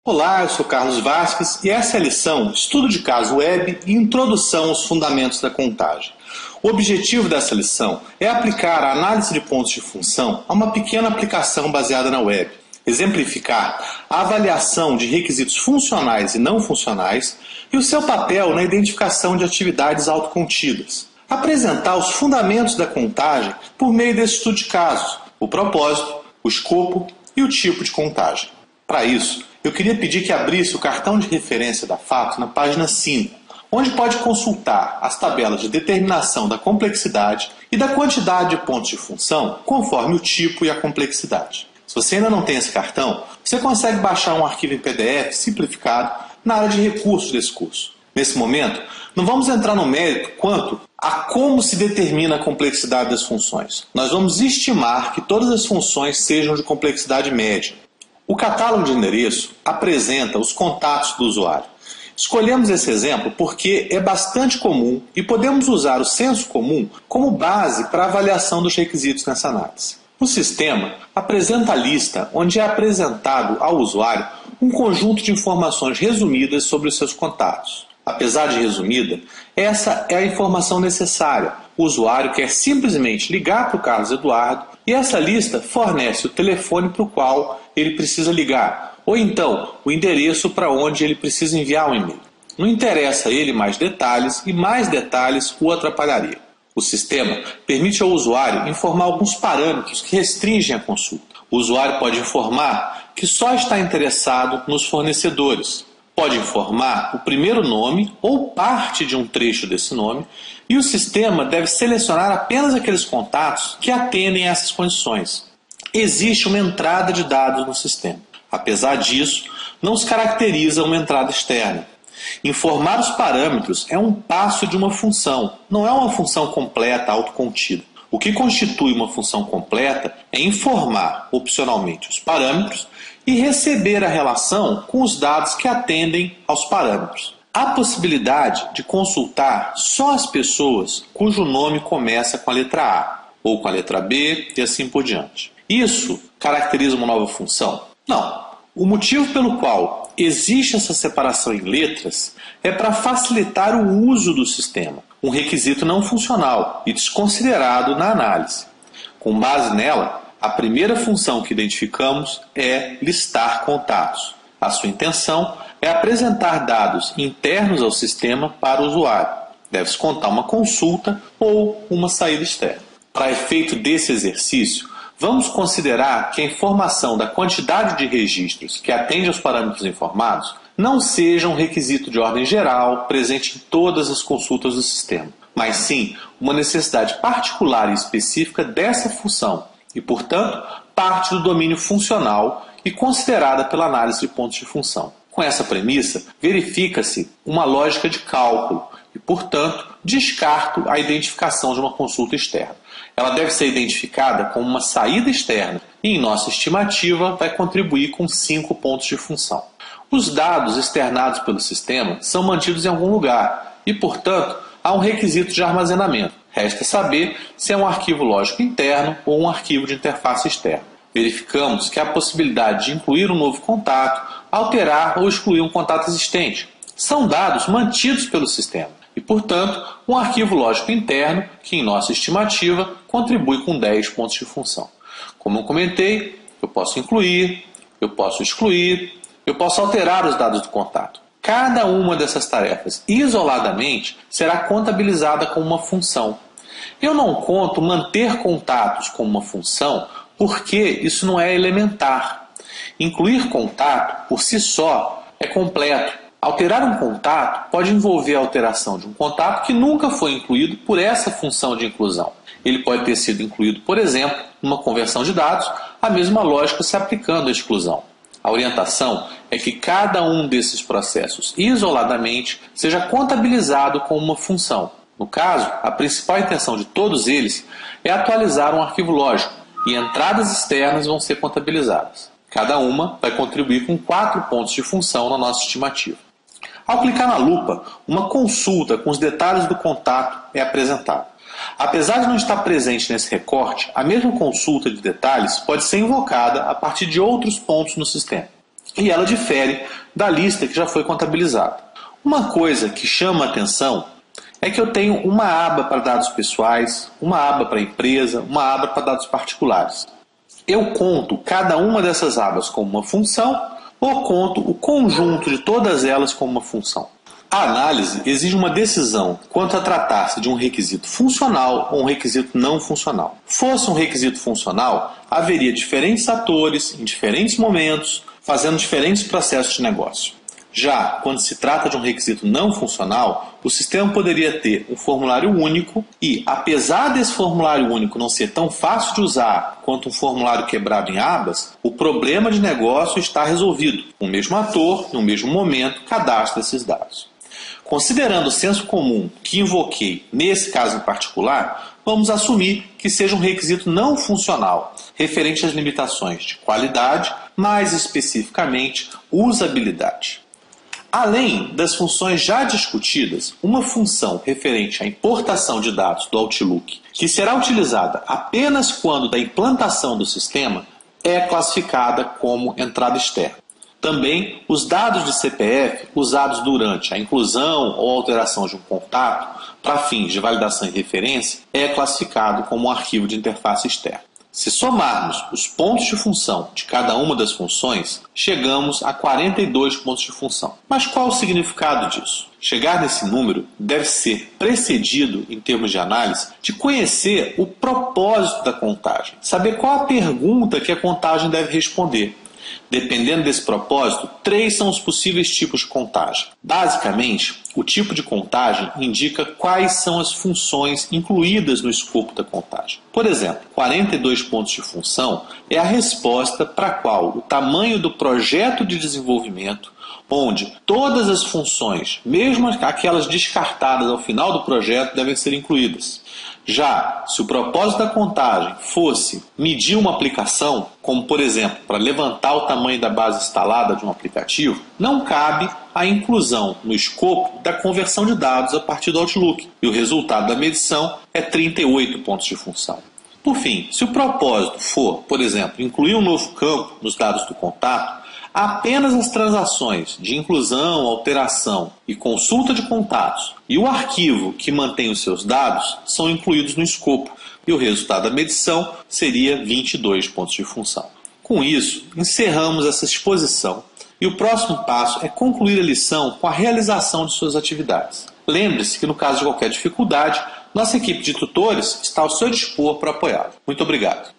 Olá, eu sou Carlos Vasques e essa é a lição Estudo de Caso Web e Introdução aos Fundamentos da Contagem. O objetivo dessa lição é aplicar a análise de pontos de função a uma pequena aplicação baseada na web, exemplificar a avaliação de requisitos funcionais e não funcionais e o seu papel na identificação de atividades autocontidas. Apresentar os fundamentos da contagem por meio desse estudo de casos, o propósito, o escopo e o tipo de contagem. Para isso, eu queria pedir que abrisse o cartão de referência da FATO na página 5, onde pode consultar as tabelas de determinação da complexidade e da quantidade de pontos de função conforme o tipo e a complexidade. Se você ainda não tem esse cartão, você consegue baixar um arquivo em PDF simplificado na área de recursos desse curso. Nesse momento, não vamos entrar no mérito quanto a como se determina a complexidade das funções. Nós vamos estimar que todas as funções sejam de complexidade média. O catálogo de endereço apresenta os contatos do usuário. Escolhemos esse exemplo porque é bastante comum e podemos usar o senso comum como base para a avaliação dos requisitos nessa análise. O sistema apresenta a lista onde é apresentado ao usuário um conjunto de informações resumidas sobre os seus contatos. Apesar de resumida, essa é a informação necessária. O usuário quer simplesmente ligar para o Carlos Eduardo e essa lista fornece o telefone para o qual ele precisa ligar, ou então o endereço para onde ele precisa enviar um e-mail. Não interessa a ele mais detalhes e mais detalhes o atrapalharia. O sistema permite ao usuário informar alguns parâmetros que restringem a consulta. O usuário pode informar que só está interessado nos fornecedores. Pode informar o primeiro nome ou parte de um trecho desse nome e o sistema deve selecionar apenas aqueles contatos que atendem a essas condições. Existe uma entrada de dados no sistema. Apesar disso, não se caracteriza uma entrada externa. Informar os parâmetros é um passo de uma função, não é uma função completa, autocontida. O que constitui uma função completa é informar opcionalmente os parâmetros e receber a relação com os dados que atendem aos parâmetros. Há possibilidade de consultar só as pessoas cujo nome começa com a letra A, ou com a letra B e assim por diante. Isso caracteriza uma nova função? Não. O motivo pelo qual existe essa separação em letras é para facilitar o uso do sistema, um requisito não funcional e desconsiderado na análise. Com base nela, a primeira função que identificamos é listar contatos. A sua intenção é apresentar dados internos ao sistema para o usuário. Deve-se contar uma consulta ou uma saída externa. Para efeito desse exercício, vamos considerar que a informação da quantidade de registros que atende aos parâmetros informados não seja um requisito de ordem geral presente em todas as consultas do sistema, mas sim uma necessidade particular e específica dessa função e, portanto, parte do domínio funcional e considerada pela análise de pontos de função. Com essa premissa, verifica-se uma lógica de cálculo e, portanto, descarto a identificação de uma consulta externa. Ela deve ser identificada como uma saída externa e, em nossa estimativa, vai contribuir com 5 pontos de função. Os dados externados pelo sistema são mantidos em algum lugar e, portanto, há um requisito de armazenamento. Resta saber se é um arquivo lógico interno ou um arquivo de interface externa. Verificamos que há a possibilidade de incluir um novo contato, alterar ou excluir um contato existente. São dados mantidos pelo sistema e, portanto, um arquivo lógico interno que, em nossa estimativa, contribui com 10 pontos de função. Como eu comentei, eu posso incluir, eu posso excluir, eu posso alterar os dados do contato. Cada uma dessas tarefas, isoladamente, será contabilizada como uma função. Eu não conto manter contatos como uma função porque isso não é elementar. Incluir contato, por si só, é completo. Alterar um contato pode envolver a alteração de um contato que nunca foi incluído por essa função de inclusão. Ele pode ter sido incluído, por exemplo, numa conversão de dados, a mesma lógica se aplicando à exclusão. A orientação é que cada um desses processos, isoladamente, seja contabilizado como uma função. No caso, a principal intenção de todos eles é atualizar um arquivo lógico e entradas externas vão ser contabilizadas. Cada uma vai contribuir com 4 pontos de função na nossa estimativa. Ao clicar na lupa, uma consulta com os detalhes do contato é apresentada. Apesar de não estar presente nesse recorte, a mesma consulta de detalhes pode ser invocada a partir de outros pontos no sistema. e ela difere da lista que já foi contabilizada. Uma coisa que chama a atenção é que eu tenho uma aba para dados pessoais, uma aba para empresa, uma aba para dados particulares. Eu conto cada uma dessas abas como uma função ou conto o conjunto de todas elas como uma função. A análise exige uma decisão quanto a tratar-se de um requisito funcional ou um requisito não funcional. Fosse um requisito funcional, haveria diferentes atores em diferentes momentos, fazendo diferentes processos de negócio. Já quando se trata de um requisito não funcional, o sistema poderia ter um formulário único e, apesar desse formulário único não ser tão fácil de usar quanto um formulário quebrado em abas, o problema de negócio está resolvido. O mesmo ator, no mesmo momento, cadastra esses dados. Considerando o senso comum que invoquei nesse caso em particular, vamos assumir que seja um requisito não funcional, referente às limitações de qualidade, mais especificamente usabilidade. Além das funções já discutidas, uma função referente à importação de dados do Outlook, que será utilizada apenas quando da implantação do sistema, é classificada como entrada externa. Também, os dados de CPF usados durante a inclusão ou alteração de um contato para fins de validação e referência é classificado como um arquivo de interface externa. Se somarmos os pontos de função de cada uma das funções, chegamos a 42 pontos de função. Mas qual o significado disso? Chegar nesse número deve ser precedido, em termos de análise, de conhecer o propósito da contagem, saber qual a pergunta que a contagem deve responder. Dependendo desse propósito, 3 são os possíveis tipos de contagem. Basicamente, o tipo de contagem indica quais são as funções incluídas no escopo da contagem. Por exemplo, 42 pontos de função é a resposta para a qual o tamanho do projeto de desenvolvimento, onde todas as funções, mesmo aquelas descartadas ao final do projeto, devem ser incluídas. Já, se o propósito da contagem fosse medir uma aplicação, como por exemplo, para levantar o tamanho da base instalada de um aplicativo, não cabe a inclusão no escopo da conversão de dados a partir do Outlook, e o resultado da medição é 38 pontos de função. Por fim, se o propósito for, por exemplo, incluir um novo campo nos dados do contato, apenas as transações de inclusão, alteração e consulta de contatos e o arquivo que mantém os seus dados são incluídos no escopo, e o resultado da medição seria 22 pontos de função. Com isso, encerramos essa exposição e o próximo passo é concluir a lição com a realização de suas atividades. Lembre-se que no caso de qualquer dificuldade, nossa equipe de tutores está ao seu dispor para apoiá-lo. Muito obrigado.